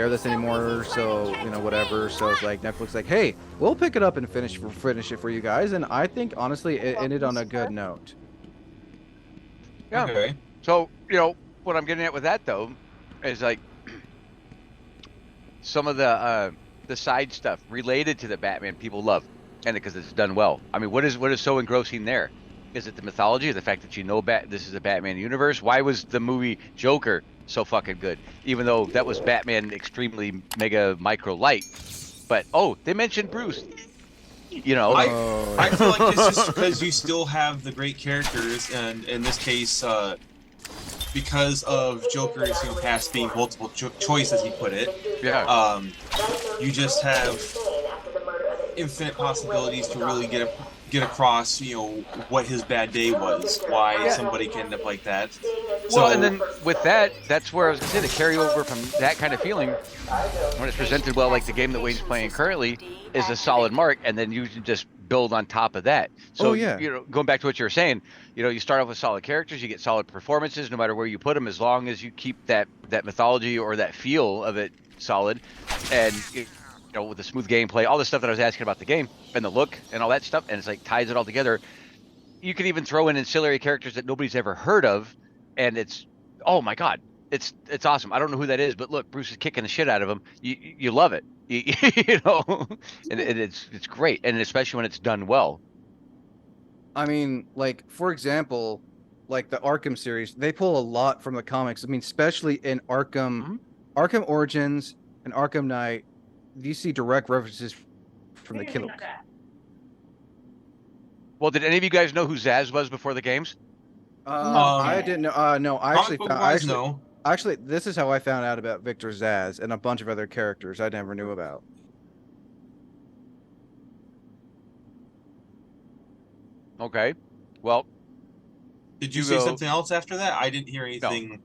air this anymore, so whatever. So it's like Netflix like, hey, we'll pick it up and finish it for you guys. And I think honestly, it ended on a good note. Yeah. Okay. So what I'm getting at with that though is like some of the side stuff related to the Batman people love, and because it's done well. I mean, what is so engrossing there? Is it the mythology, the fact that this is a Batman universe? Why was the movie Joker so fucking good, even though that was Batman extremely mega micro light? But they mentioned Bruce. I feel like it's just because you still have the great characters, and in this case, because of Joker's past being multiple choice, as he put it. Yeah. You just have infinite possibilities to really get across, what his bad day was, why somebody can end up like that. Well, and then with that, that's where I was going to say the carryover from that kind of feeling, when it's presented well, like the game that Wayne's playing currently, is a solid mark, and then you can just build on top of that. So, going back to what you were saying, you start off with solid characters, you get solid performances, no matter where you put them, as long as you keep that mythology or that feel of it solid, and with the smooth gameplay, all the stuff that I was asking about the game, and the look, and all that stuff, and it's like ties it all together. You can even throw in ancillary characters that nobody's ever heard of, and it's, oh my god, it's awesome. I don't know who that is, but look, Bruce is kicking the shit out of him. You love it, and it's great, and especially when it's done well. I mean, like, for example, like the Arkham series, they pull a lot from the comics. I mean, especially in Arkham Origins and Arkham Knight, you see direct references from the Killer. Well, did any of you guys know who Zaz was before the games? I didn't know. No, I no. Actually, this is how I found out about Victor Zaz and a bunch of other characters I never knew about. Okay. Well, did you say something else after that? I didn't hear anything. No.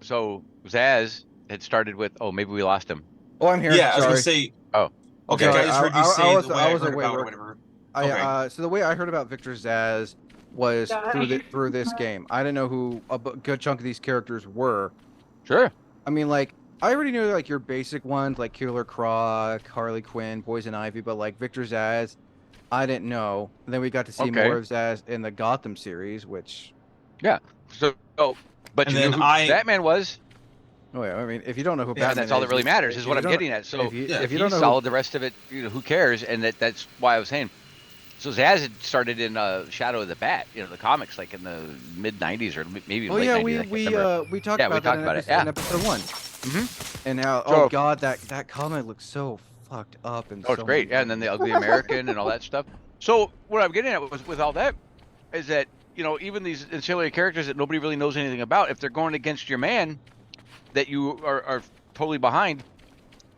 So Zaz had started with, maybe we lost him. Oh, I'm here. Yeah, sorry. I was gonna say. Oh, okay. I just heard you say the way I heard about or whatever. So the way I heard about Victor Zaz was through this game. I didn't know who a good chunk of these characters were. Sure. I mean, like, I already knew like your basic ones, like Killer Croc, Harley Quinn, Poison Ivy, but like Victor Zaz, I didn't know. And then we got to see more of Zaz in the Gotham series, which. Yeah. So, but you knew who Batman was. Oh yeah, I mean, if you don't know who Batman is, that's all that really matters, is what I'm getting at. So if you don't know solid, the rest of it, who cares? And that's why I was saying. So Zaz had started in Shadow of the Bat, the comics, like in the mid '90s or maybe. Oh yeah, we talked about it in episode 1. Mm-hmm. And now, oh god, that comic looks so fucked up and. Oh, it's great, yeah. And then the Ugly American and all that stuff. So what I'm getting at with all that is that even these ancillary characters that nobody really knows anything about, if they're going against your man, that you are totally behind,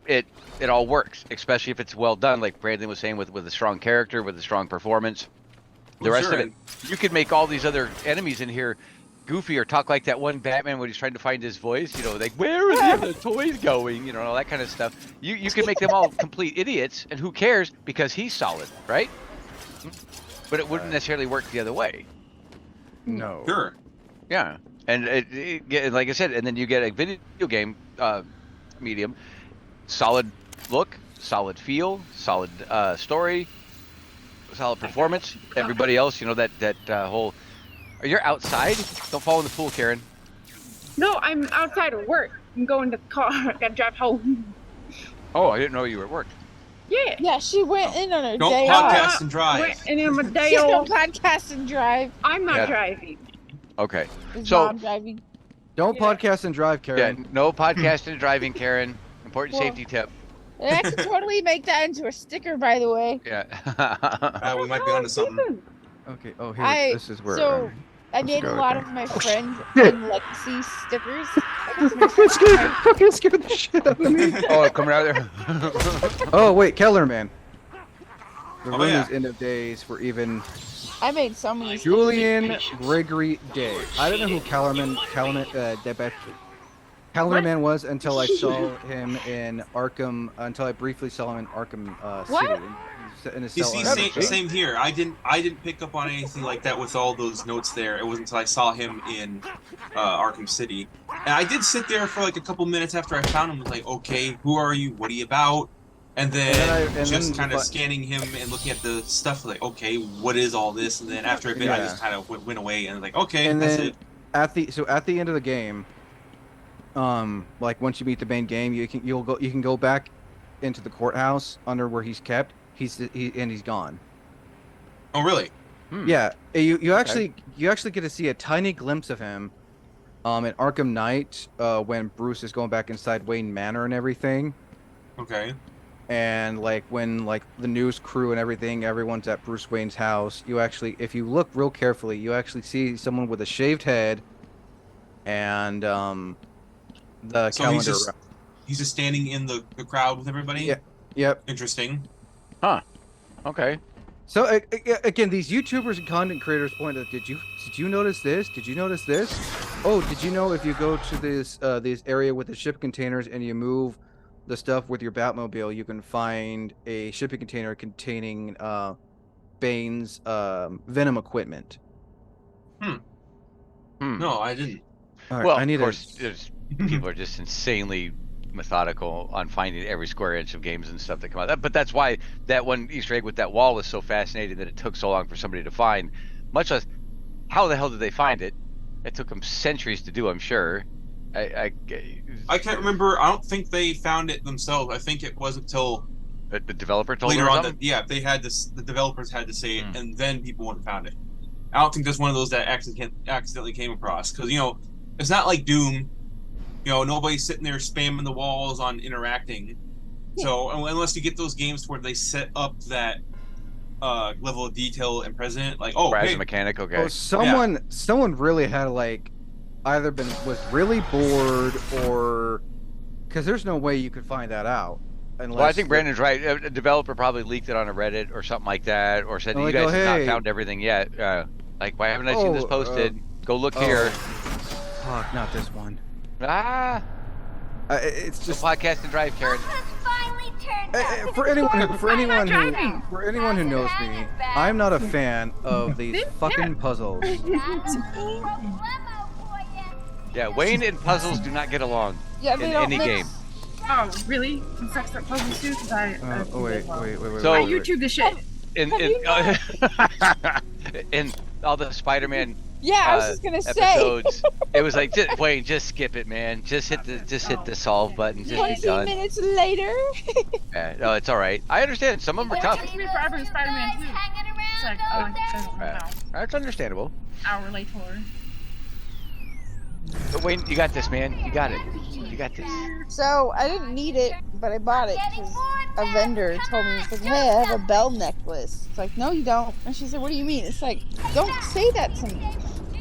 it all works, especially if it's well done, like Brandon was saying, with a strong character, with a strong performance. The rest of it, you could make all these other enemies in here goofy or talk like that one Batman when he's trying to find his voice, like, where are the other toys going, all that kind of stuff. You can make them all complete idiots, and who cares, because he's solid, right? But it wouldn't necessarily work the other way. No. Sure. Yeah. And like I said, and then you get a video game medium, solid look, solid feel, solid story, solid performance. Everybody else, that whole. Are you outside? Don't fall in the pool, Karen. No, I'm outside of work. I'm going to the car. I gotta drive home. Oh, I didn't know you were at work. Yeah. Yeah, she went in on her don't day podcast off. And drive. And on my day She's off. gonna podcast and drive. I'm not driving. Okay. Is so Mom driving? Don't podcast and drive, Karen. Yeah, no podcast and driving, Karen. Important safety tip. I could totally make that into a sticker, by the way. Yeah. We might be onto something. Okay. Oh, here. This is where. So I made a lot of my friends Lexi stickers. Fucking scared the shit out of me. Oh, coming out there. Oh wait, Kellerman. The Rooney's end of days were even. I made so many. Julian Gregory Day. I don't know who Kellerman was until I saw him in Arkham. Until I briefly saw him in Arkham City. in his You cell. see, under- same here. I didn't pick up on anything like that with all those notes there. It wasn't until I saw him in Arkham City, and I did sit there for like a couple minutes after I found him. Like, okay, who are you? What are you about? And then, just kind of scanning him and looking at the stuff. Like, okay, what is all this? And then after a bit, I just kind of went away and like, okay, and that's then it. at the end of the game, like once you beat the main game, you can go back into the courthouse under where he's kept. He's gone. Oh, really? Yeah, you actually get to see a tiny glimpse of him, in Arkham Knight, when Bruce is going back inside Wayne Manor and everything. Okay. And like when like the news crew and everything, everyone's at Bruce Wayne's house. You actually, if you look real carefully, you actually see someone with a shaved head, and the So calendar. he's just standing in the crowd with everybody. Yeah. Yep. Interesting. Huh. Okay. So again, these YouTubers and content creators point out, did you notice this? Did you notice this? Oh, did you know if you go to this area with the ship containers and you move the stuff with your Batmobile, you can find a shipping container containing Bane's Venom equipment. No, I didn't. All right, Well, I need of course, people are just insanely methodical on finding every square inch of games and stuff that come out. But that's why that one Easter egg with that wall was so fascinating, that it took so long for somebody to find. Much less, how the hell did they find it? It took them centuries to do, I'm sure. I can't remember. I don't think they found it themselves. I think it wasn't until the developer told later them. on that they had this. The developers had to say it, and then people went and found it. I don't think that's one of those that accidentally came across, because it's not like Doom. Nobody's sitting there spamming the walls on interacting. So unless you get those games where they set up that level of detail and present, like as a mechanic, okay. Well, someone really had like either was really bored, or because there's no way you could find that out. Well, I think Brandon's right. A developer probably leaked it on a Reddit or something like that, or said, you guys have not found everything yet. Like, why haven't I seen this posted? Go look here. Fuck, not this one. It's just podcast and drive, Karen. for anyone who knows me, I'm not a fan of these fucking puzzles. Yeah, Wayne and puzzles do not get along Yeah, in any game. Oh, really? You suck at puzzles too? Because I Wait. So- I YouTube the shit. In all the Spider-Man Yeah, I was just gonna say. episodes, it was like, Wayne, just skip it, man. Just hit the solve button. Just be 20 done. minutes later. No, it's all right. I understand. Some of them are It tough. takes me forever in Spider-Man 2. It's like, I don't know. That's understandable. Hour later. But Wayne, you got this, man. You got it. You got this. So I didn't need it, but I bought it because a vendor told me, it's like, hey, I have a bell necklace. It's like, no, you don't. And she said, what do you mean? It's like, don't say that to me.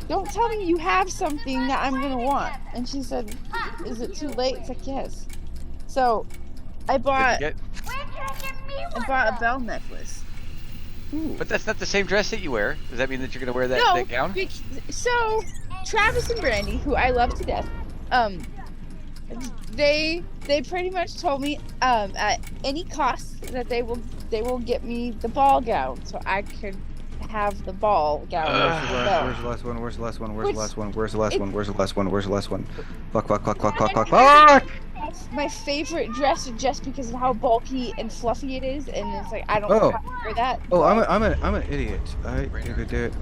Don't tell me you have something that I'm gonna want. And she said, is it too late? It's like, yes. So I bought a bell necklace. Ooh. But that's not the same dress that you wear. Does that mean that you're gonna wear that gown? So Travis and Brandy, who I love to death, they pretty much told me at any cost that they will get me the ball gown so I could have the ball gown. Where's the last one? Where's the last one? Where's the last one? Where's the last one? Where's the last one? Where's the last one? Fuck. My favorite dress just because of how bulky and fluffy it is, and it's like I don't know how to wear that. Oh, I'm an idiot. I could do it.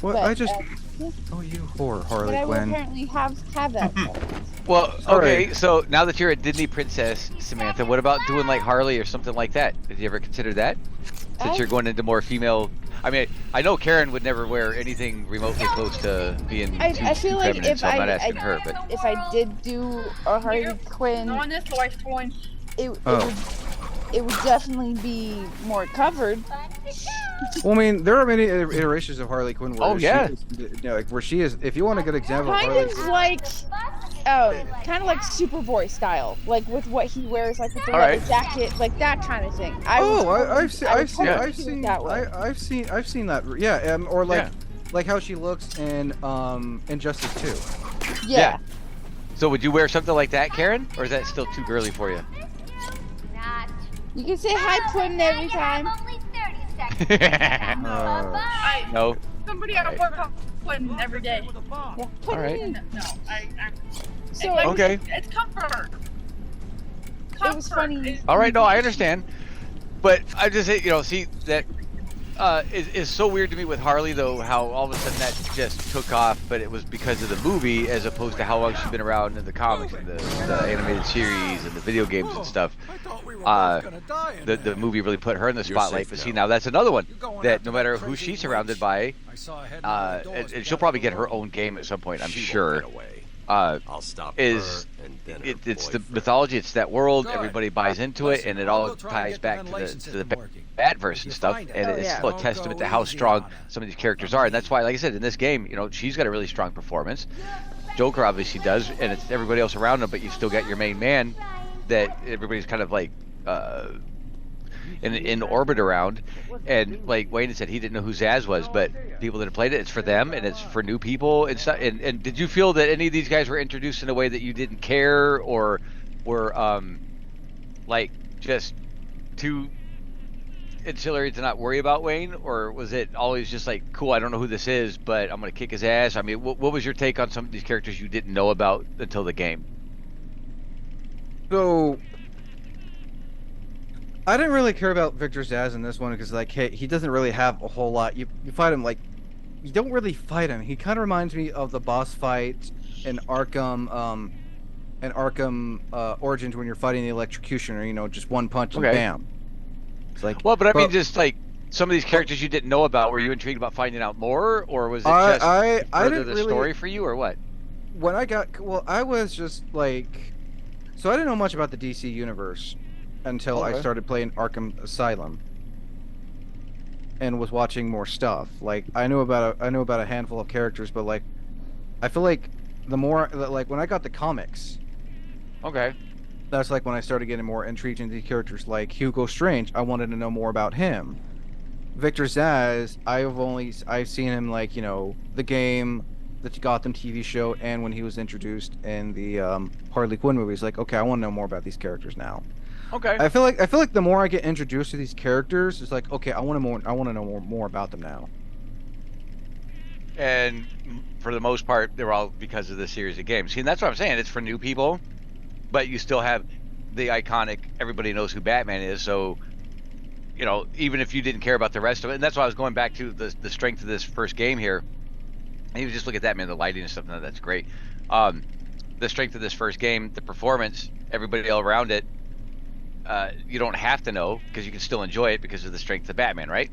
What? But, I just. Oh, you whore, Harley but I will Quinn. apparently have that. Well, okay, so now that you're a Disney princess, Samantha, what about doing like Harley or something like that? Did you ever consider that? Since you're going into more female... I mean, I know Karen would never wear anything remotely close to being I feel like feminine, if so I'm not asking her, but... if I did do a Harley Quinn, No, on this voice point. it would definitely be more covered. Well, I mean, there are many iterations of Harley Quinn where where she is. If you want a good example, Kind of Harley, of like Superboy style, like with what he wears, like with the leather jacket, like that kind of thing. I've seen that. Yeah, or like how she looks in Injustice 2. Yeah. So would you wear something like that, Karen, or is that still too girly for you? You can say hi, Puddin' every time. No. Somebody at work Puddin' every day. Yeah, All right. No, I So like, Okay. It's comfort. It was funny. All right. No, I understand. But I just say, see that is so weird to me with Harley, though, how all of a sudden that just took off, but it was because of the movie as opposed to how long she's been around in the comics and the animated series and the video games and stuff. The movie really put her in the spotlight. But see, now that's another one that no matter who she's surrounded by, and she'll probably get her own game at some point, I'm sure. I'll stop It's the mythology, it's that world, everybody buys into it, and it all ties back to the Batverse and stuff, and it's still a testament to how strong some of these characters are, and that's why, like I said, in this game, she's got a really strong performance. Joker obviously does, and it's everybody else around him, but you still got your main man that everybody's kind of like in orbit around, and like Wayne had said, he didn't know who Zaz was, but people that have played it, it's for them, and it's for new people and stuff. And did you feel that any of these guys were introduced in a way that you didn't care, or were like just too ancillary to not worry about, Wayne? Or was it always just like, cool, I don't know who this is, but I'm gonna kick his ass? I mean, what was your take on some of these characters you didn't know about until the game? So I didn't really care about Victor Zsasz in this one because, like, hey, he doesn't really have a whole lot. You fight him, like, you don't really fight him. He kind of reminds me of the boss fight in Arkham, Origins when you're fighting the Electrocutioner. Just one punch and bam. It's like, well, but I mean, just like some of these characters you didn't know about. Were you intrigued about finding out more, or was it just I further didn't the really, story for you, or what? When I was just like, so I didn't know much about the DC universe until I started playing Arkham Asylum and was watching more stuff. Like, I knew about a handful of characters, but like, I feel like the more, like, when I got the comics, that's like when I started getting more intrigued into the characters. Like Hugo Strange, I wanted to know more about him. Victor Zsasz, I've seen him, like, the game, the Gotham TV show, and when he was introduced in the Harley Quinn movies. Like, okay, I want to know more about these characters now. Okay. I feel like the more I get introduced to these characters, it's like, okay, I want to know more about them now. And for the most part, they're all because of the series of games. See, and that's what I'm saying. It's for new people, but you still have the iconic. Everybody knows who Batman is, so even if you didn't care about the rest of it, and that's why I was going back to the strength of this first game here. And you just look at that, man, the lighting and stuff. No, that's great. The strength of this first game, the performance, everybody all around it. You don't have to know because you can still enjoy it because of the strength of Batman, right?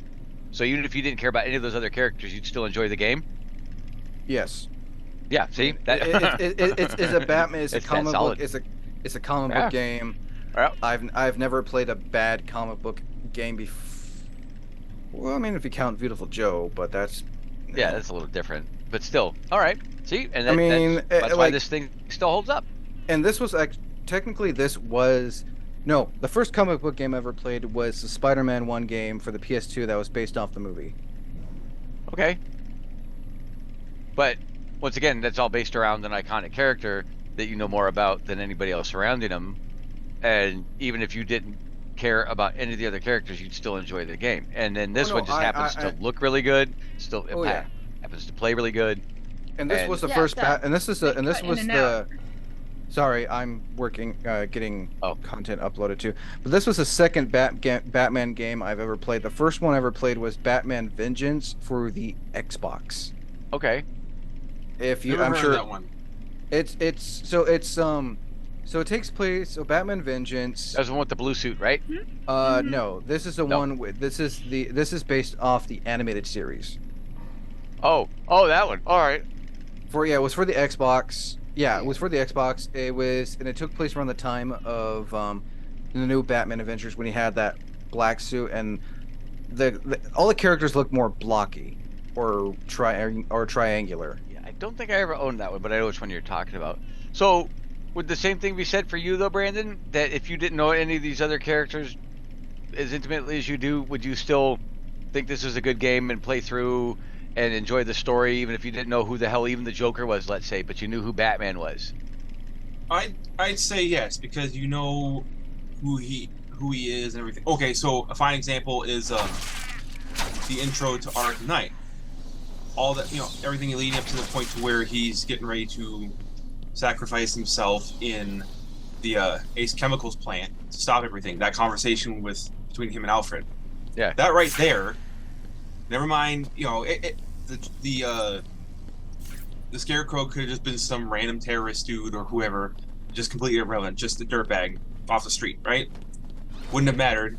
So even if you didn't care about any of those other characters, you'd still enjoy the game. Yes. Yeah. See that? It's a Batman. It's a It's that comic solid. book. It's a comic book game. Yeah. I've never played a bad comic book game before. Well, I mean, if you count Beautiful Joe, but that's Yeah, that's a little different, but still, all right. See, and that's why this thing still holds up. And this was technically the first comic book game I ever played was the Spider-Man 1 game for the PS2 that was based off the movie. Okay. But once again, that's all based around an iconic character that you know more about than anybody else surrounding him. And even if you didn't care about any of the other characters, you'd still enjoy the game. And then this one just happens to look really good. Still, happens to play really good. And this was the first Sorry, I'm working, getting content uploaded too. But this was the second Batman game I've ever played. The first one I ever played was Batman Vengeance for the Xbox. Okay. Never heard of that one. So it takes place. So Batman Vengeance. That's the one with the blue suit, right? No. This is the one with. This is based off the animated series. Oh, that one. All right. It was for the Xbox. Yeah, it was for the Xbox. And it took place around the time of the new Batman Adventures when he had that black suit, and all the characters look more blocky or triangular. Yeah, I don't think I ever owned that one, but I know which one you're talking about. So, would the same thing be said for you though, Brandon? That if you didn't know any of these other characters as intimately as you do, would you still think this is a good game and play through and enjoy the story, even if you didn't know who the hell even the Joker was, let's say, but you knew who Batman was? I'd say yes, because you know who who he is and everything. Okay, so a fine example is the intro to Arkham Knight. All that, everything leading up to the point to where he's getting ready to sacrifice himself in the Ace Chemicals plant to stop everything. That conversation between him and Alfred. Yeah. That right there. Never mind. The Scarecrow could have just been some random terrorist dude or whoever, just completely irrelevant, just a dirtbag off the street, right? Wouldn't have mattered.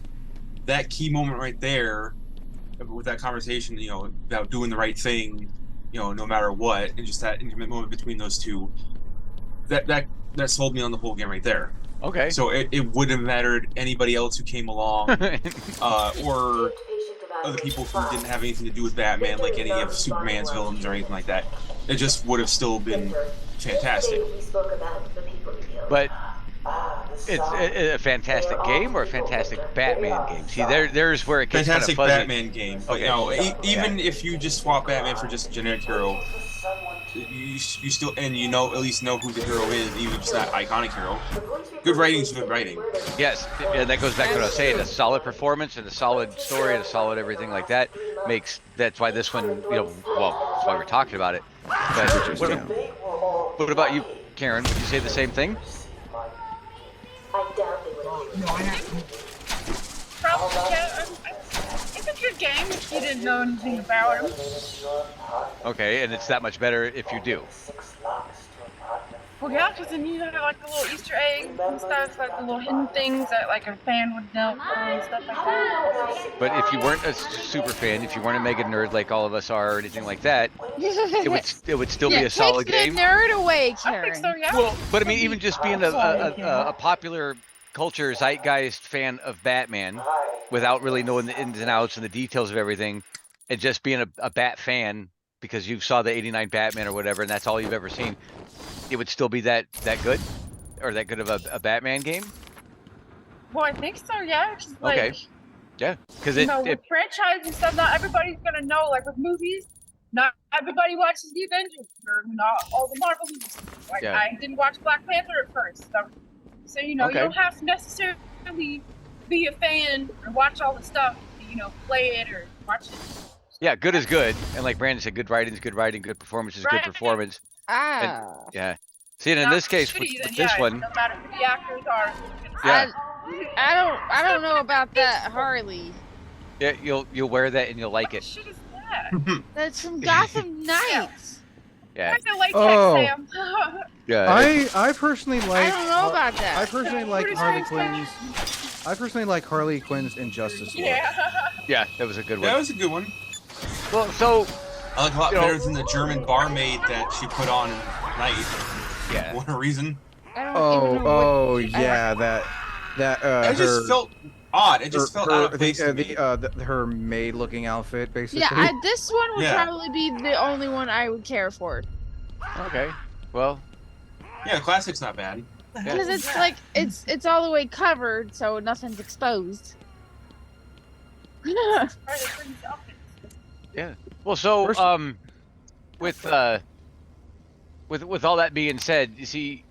That key moment right there, with that conversation, about doing the right thing, no matter what, and just that intimate moment between those two, that sold me on the whole game right there. Okay. So it wouldn't have mattered anybody else who came along, or other people who didn't have anything to do with Batman, like any of Superman's villains or anything like that. It just would have still been fantastic. But it's a fantastic game or a fantastic Batman game? See, there's where it gets fantastic kind of fuzzy. Batman game. But even if you just swap Batman for just a generic hero, you still at least know who the hero is, even if it's not iconic hero. Good writing is good writing. Yes, and that goes back to what I was saying. A solid performance and a solid story and a solid everything like that that's why this one, that's why we're talking about it. But what about you, Karen? Did you say the same thing? Probably, yeah. It's a good game if you didn't know anything about him. Okay, and it's that much better if you do. Well, yeah, because then you have like the little Easter eggs and stuff, like the little hidden things that like a fan would know and stuff like that. But if you weren't a super fan, if you weren't a mega nerd like all of us are or anything like that, it would still be a solid game. Take the nerd away, I Karen. think so, yeah. Well, but I mean, even just being a popular culture zeitgeist fan of Batman, without really knowing the ins and outs and the details of everything, and just being a Bat fan because you saw the '89 Batman or whatever, and that's all you've ever seen, it would still be that good, or that good of a Batman game. Well, I think so, yeah. Just like, Okay. Yeah, because with franchise and stuff, not everybody's gonna know. Like with movies, not everybody watches the Avengers or not all the Marvel movies. Like I didn't watch Black Panther at first, so you don't have to necessarily be a fan or watch all the stuff. Play it or watch it. Yeah, good is good, and like Brandon said, good writing is good writing, good performance is good performance. Ah. And, yeah. See, and in this case, with this one, no matter who the actors are. yeah, I don't know about that Harley. yeah, you'll wear that and you'll like What it. shit is that? That's from Gotham Knights. Yeah, Where's the latex, Oh. Sam? yeah. I personally like. I don't know about that. I personally like Pretty Harley strange Quinn's. I personally like Harley Quinn's Injustice look. Yeah, that was a good That one. was a good one. Well, so I like a lot better than the German barmaid that she put on Night. yeah, What a reason. I don't even know Oh, what, yeah, that It just felt odd. It just felt out of place to me. her maid-looking outfit, basically. Yeah, this one would Yeah. probably be the only one I would care for. okay. Well, Yeah, classic's not bad. Because it's like it's all the way covered, so nothing's exposed. yeah. Well, so with all that being said, you see,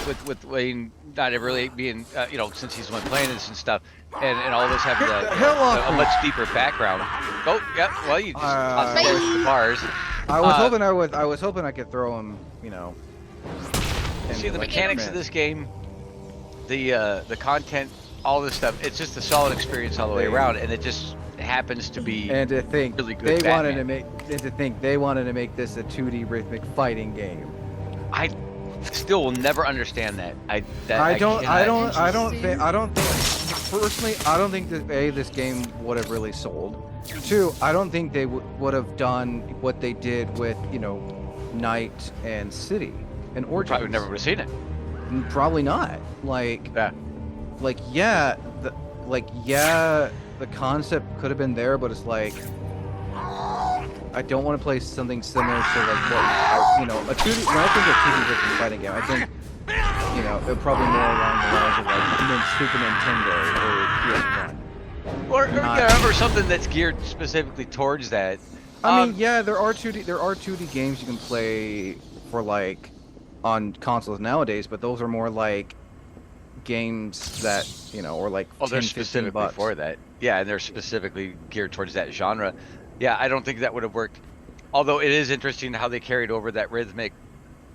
with Wayne not ever really being, since he's the one playing this and stuff, and all this having Get the hell off a me. much deeper background. Oh, yeah. Well, you just tossed Bye. the bars. I was hoping I could throw him, See, the mechanics of this game, the content, all this stuff, it's just a solid experience all the way around, and it just happens to be And to think really good they wanted Batman. to make this a 2D rhythmic fighting game. I still will never understand that. I don't cannot- think personally, I don't think that this game would have really sold. 2, I don't think they would have done what they did with, Night and City and Origins. Probably never would have seen it. Probably not. The concept could have been there, but it's like I don't want to play something similar to a 2D. When I think of 2D versus fighting game, I think it probably more along the lines of like Super Nintendo or PS1. Or something that's geared specifically towards that. I mean, yeah, there are 2D games you can play for on consoles nowadays, but those are more like games that or like Oh, they're 10, 15 specifically bucks. for that. Yeah, and they're specifically geared towards that genre. Yeah, I don't think that would have worked. Although it is interesting how they carried over that rhythmic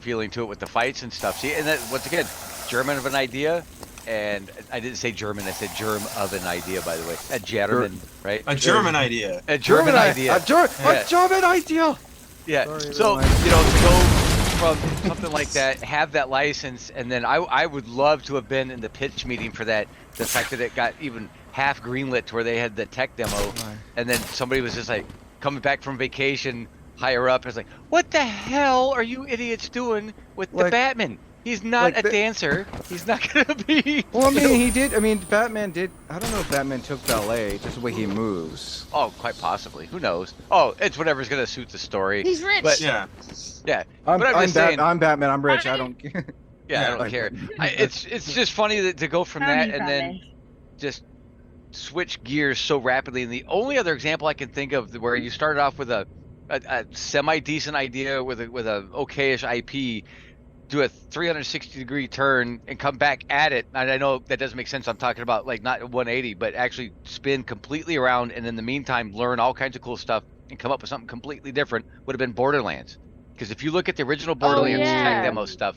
feeling to it with the fights and stuff. See, and that, once again, German of an idea. And I didn't say German, I said germ of an idea, by the way. A German, right? A German idea. A German idea. A German idea. Yeah. Sorry, So, everyone. to go from something like that, have that license, and then I would love to have been in the pitch meeting for that. The fact that it got even half greenlit to where they had the tech demo, and then somebody was just like coming back from vacation higher up. It's like, what the hell are you idiots doing with the Batman? He's not a dancer. He's not gonna be. Well, I mean, he did. I mean, Batman did. I don't know if Batman took ballet, just the way he moves. Oh, quite possibly. Who knows? Oh, it's whatever's gonna suit the story. He's rich. But, Yeah. Yeah. I'm just saying. I'm Batman. I'm rich. I don't care. Yeah, I don't care. It's just funny to go from that and then just switch gears so rapidly. And the only other example I can think of where you started off with a semi-decent idea with a okayish IP, do a 360-degree turn and come back at it. And I know that doesn't make sense. I'm talking about like not 180, but actually spin completely around, and in the meantime learn all kinds of cool stuff and come up with something completely different. Would have been Borderlands. Because if you look at the original Borderlands tech demo stuff,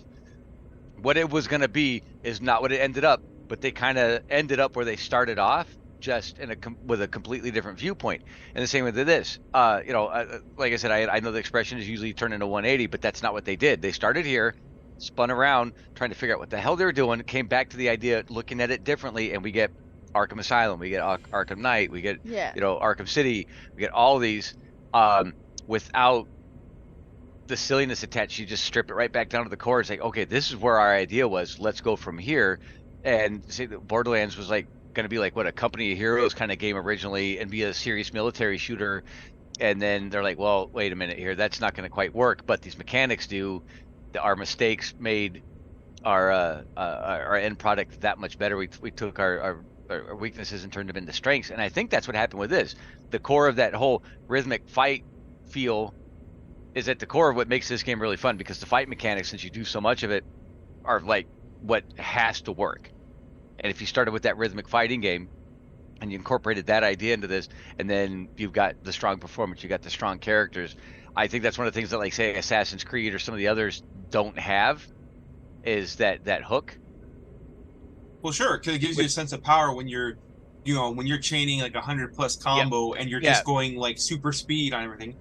what it was going to be is not what it ended up, but they kind of ended up where they started off, just with a completely different viewpoint. And the same with this. Like I said, I know the expression is usually turn into 180, but that's not what they did. They started here, spun around, trying to figure out what the hell they were doing, came back to the idea, looking at it differently, and we get Arkham Asylum, we get Arkham Knight, we get Arkham City, we get all these without the silliness attached. You just strip it right back down to the core. It's like, okay, this is where our idea was. Let's go from here. And say that Borderlands was like going to be like what a Company of Heroes kind of game originally, and be a serious military shooter. And then they're like, well, wait a minute here, that's not going to quite work. But these mechanics do. Our mistakes made our end product that much better. We took our weaknesses and turned them into strengths. And I think that's what happened with this. The core of that whole rhythmic fight feel is at the core of what makes this game really fun, because the fight mechanics, since you do so much of it, are like what has to work. And if you started with that rhythmic fighting game and you incorporated that idea into this, and then you've got the strong performance, you got the strong characters, I think that's one of the things that, like, say, Assassin's Creed or some of the others don't have, is that hook. Well, sure, because it gives you a sense of power when you're, when you're chaining like 100+ combo and you're just going like super speed on everything.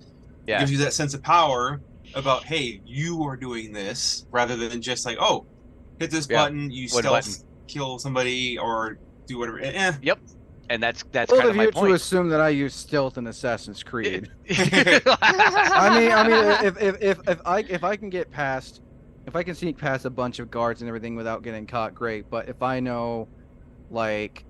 It gives you that sense of power about, hey, you are doing this, rather than just like, oh, hit this button, you stealth kill somebody or do whatever. Yep. And that's well, kind of my point. To assume that I use stealth in Assassin's Creed. I mean, if I can get past, if I can sneak past a bunch of guards and everything without getting caught, great. But if I know, like,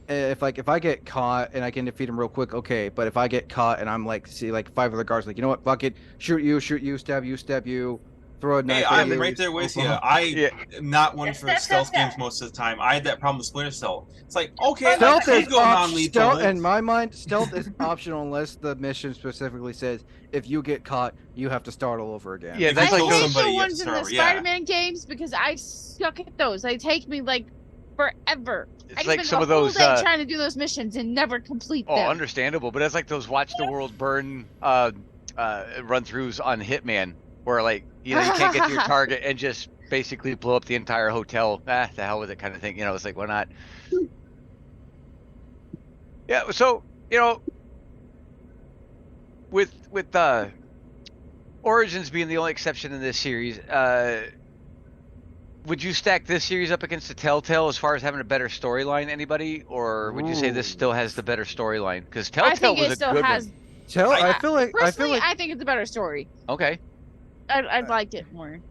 if I get caught and I can defeat him real quick, okay. But if I get caught and I'm like, see, like 5 other guards, like, you know what, fuck it, shoot you, stab you, throw a knife. Hey, I'm right there with you. I am not one for stealth games most of the time. I had that problem with Splinter Cell. It's like, okay, stealth I go non-lethal. In my mind, stealth is optional unless the mission specifically says if you get caught, you have to start all over again. Yeah, I hate the ones in the Spider-Man games because I suck at those. They take me like forever. It's I like spend some a of those whole day trying to do those missions and never complete them. Oh, understandable, but it's like those watch the world burn run-throughs on Hitman, where like you can't get to your target and just basically blow up the entire hotel. The hell with it, kind of thing. It's like, why not? Yeah. So with Origins being the only exception in this series, would you stack this series up against the Telltale as far as having a better storyline, anybody? Or would you say this still has the better storyline? Because Telltale was a good one. I feel like I think it's a better story. Okay. I'd like it more.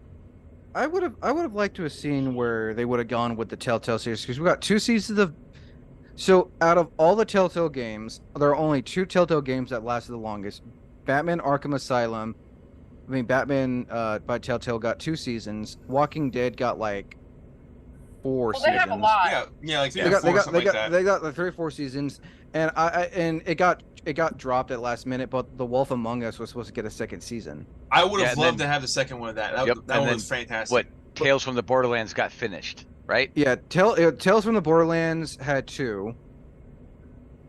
I would have liked to have seen where they would have gone with the Telltale series, because we got 2 seasons of. So out of all the Telltale games, there are only 2 Telltale games that lasted the longest. Batman Arkham Asylum. I mean, Batman by Telltale got 2 seasons. Walking Dead got like 4 seasons. They have a lot. Yeah, like 3 or 4, something like that. They got like 3 or 4 seasons, and and it got dropped at last minute. But The Wolf Among Us was supposed to get a 2nd season. I would have loved to have the second one of that. That one was fantastic. What Tales from the Borderlands got finished, right? Yeah, Tales from the Borderlands had 2.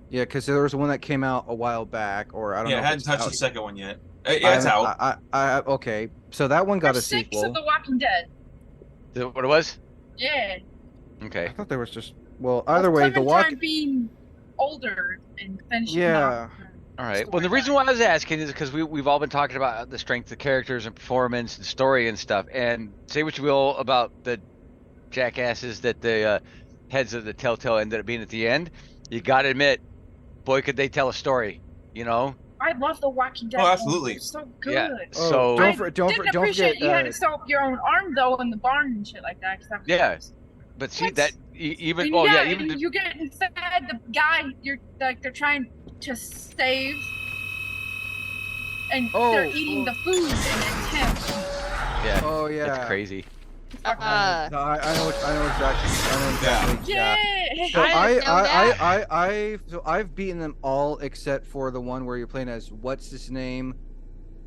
Yeah, because there was one that came out a while back, or I don't know. Yeah, I if hadn't it's touched out the yet. second one yet. Yeah, it's out. Okay, so that one got a There's 6 sequel. of The Walking Dead. Is that what it was? Yeah. Okay. I thought there was just either With way, the Clementine being older and then she Yeah. All right. Well, the reason why I was asking is because we've all been talking about the strength of characters and performance and story and stuff. And say what you will about the jackasses that the heads of the Telltale ended up being at the end. You got to admit, boy, could they tell a story, you know? I love The Walking Dead. Oh, absolutely. It's so good. Yeah. Oh, So don't didn't appreciate you had to sew up your own arm though in the barn and shit like that. yeah. But see What? that even And yeah, yeah, even and you get inside the guy you're like they're trying to save, and they're eating the food, and it's him. yeah. Oh yeah. It's crazy. No, I know exactly. Yeah. So I didn't know that. so I've beaten them all except for the one where you're playing as what's his name,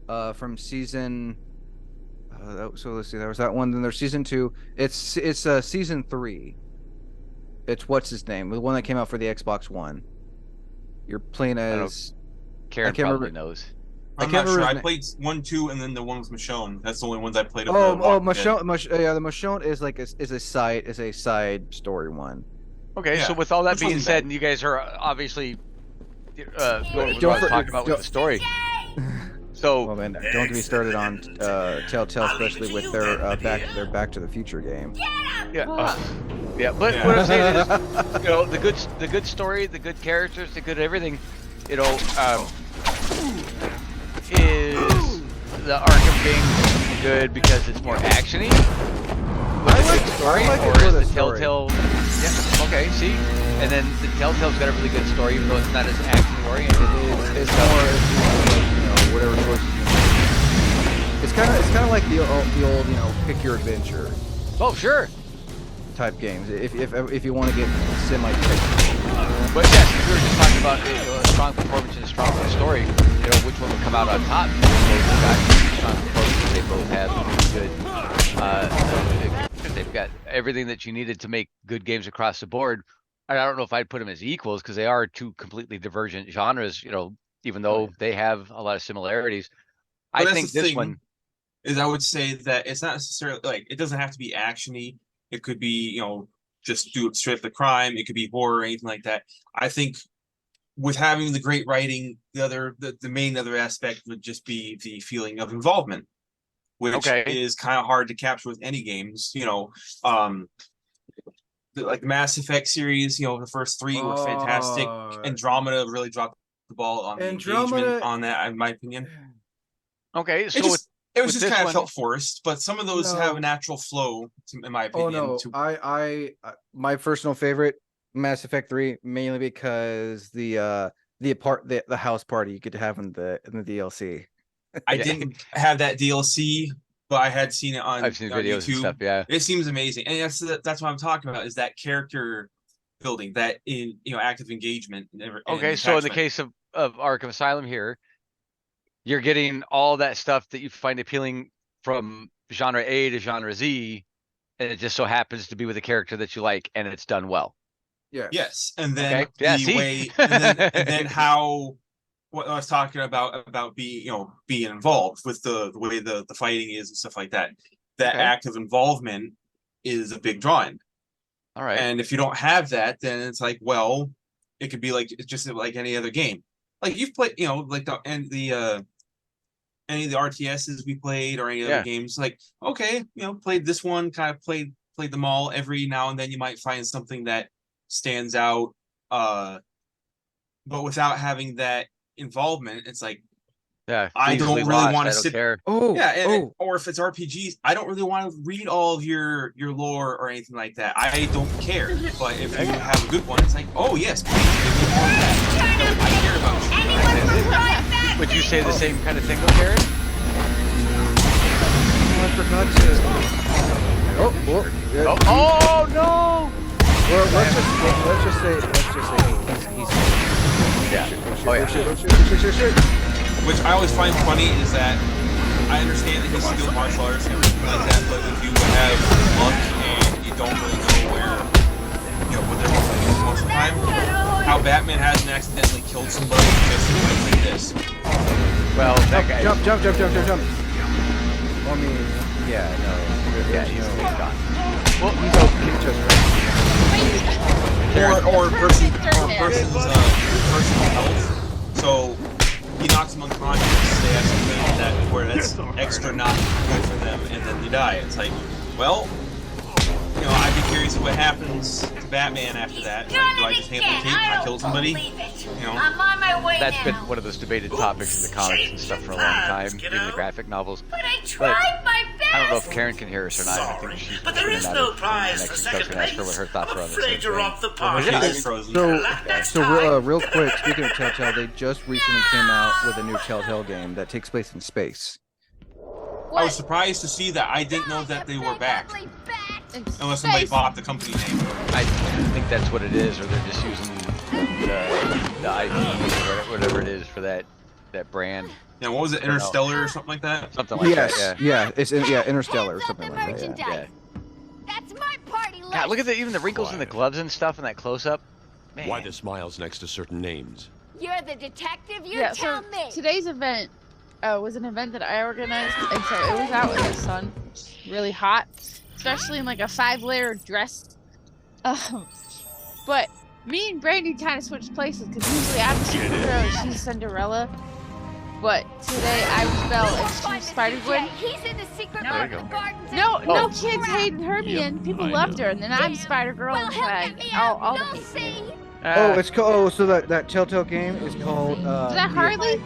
from season. So let's see, there was that one. Then there's season 2. It's season 3. It's what's his name, the one that came out for the Xbox One. You're playing as. Karen can't probably remember- knows. I'm can't not sure. remember I his played 1, 2, and then the one with Michonne. That's the only ones I played. Of Oh, the Walking Dead. Michonne. The Michonne is like is a side story one. Okay, Yeah, so with all that which being wasn't said, bad. and you guys are obviously going with what Don't I was for- talking about with don't- the story. So Well, man, don't get me started on Telltale, especially with their Back to the Future game. yeah, yeah. But Yeah. what I'm saying is, you know, the good story, the good characters, the good everything, you know, is the Arkham game good because it's more actiony? With a good story, I like it or with is a the story. Telltale? Yeah. Okay. See, and then the Telltale's got a really good story, even though it's not as action oriented. It's more, whatever choices you make. It's kind of like the old, pick your adventure Oh, sure. type games. If you want to get semi. But yes, if we were just talking about a strong performance and a strong story, you know, which one would come out on top? They both got strong performances. They both have good. They've got everything that you needed to make good games across the board. I don't know if I'd put them as equals because they are two completely divergent genres. You know, even though they have a lot of similarities. But I that's think the this thing, one. is I would say that it's not necessarily like it doesn't have to be actiony. It could be, just do it straight the crime. It could be horror or anything like that. I think with having the great writing, the main other aspect would just be the feeling of involvement, which is kind of hard to capture with any games. Like the Mass Effect series, the first 3 were fantastic. Andromeda really dropped the ball on the engagement on that, in my opinion. Okay, so it was just kind of one, felt forced, but some of those have a natural flow, in my opinion. Oh no, I my personal favorite, Mass Effect 3, mainly because the house party you could have in the DLC. I didn't have that DLC, but I had seen it on. I've seen videos YouTube. and stuff. Yeah, it seems amazing, and that's what I'm talking about. Is that character building, that active engagement. Okay, so in the case of Arkham Asylum here, you're getting all that stuff that you find appealing from genre A to genre Z, and it just so happens to be with a character that you like, and it's done well. Yeah. Yes, and then way, and then how what I was talking about being involved with the way the fighting is and stuff like that. That active involvement is a big drawing. All right. And if you don't have that, then it's like, well, it could be like just like any other game. Like you've played, like any of the RTSs we played or any other games, like, okay, played this one, kind of played them all. Every now and then you might find something that stands out. But without having that involvement, it's like, I don't really want to sit there. Or if it's RPGs, I don't really want to read all of your lore or anything like that. I don't care. But if you have a good one, it's like, oh yes, please give me more of that. I care about you. Would you say the same kind of thing with Karen? I forgot to. Oh no! Well, let's just say he's Which I always find funny is that I understand that he's skilled martial arts and everything like that, but if you have luck and you don't really know time, how Batman hasn't accidentally killed somebody just in fights like this. Well, that guy. Jump. I mean, yeah, no. Yeah, he's gone. Well, he's okay. Or person's health. So he knocks them unconscious. They have something that's extra not good for them, and then they die. It's like, well, I'd be curious what happens to Batman after that. Like, do I just hang up the tape? I killed somebody? I'm on my way That's now. been one of those debated topics in the comics and stuff for a long time, even the graphic novels. But I tried my best. I don't know if Karen can hear us or not. I think she's but there is no prize for second place. Ask her what her thoughts I'm are on the same afraid you're thing. off the party. Real quick, speaking of Telltale, they just recently came out with a new Telltale game that takes place in space. I was surprised to see that. I didn't know that they were back. Unless somebody bought the company name. I think that's what it is, or they're just using the IP or whatever it is for that brand. Yeah, what was it, Interstellar or something like that? Something like that. Yeah. It's Interstellar or something like that. Yeah. That's my party list. God, look at even the wrinkles in the gloves and stuff in that close-up. Man. Why the smiles next to certain names? You're the detective. You Yeah, tell so me. today's event was an event that I organized, and so it was out in the sun, really hot, especially in like a 5-layer dress. But me and Brandy kind of switched places because usually I'm the superhero and she's Cinderella. But today I was Belle and she was Spider-Gwen. He's in the secret There you part of go. the gardens. No kids hated Hermione. People I loved know. her, and then I'm Spider-Girl Well, and help like me out. all the You'll hate. see. It's called. So that Telltale game is called. Is that Harley?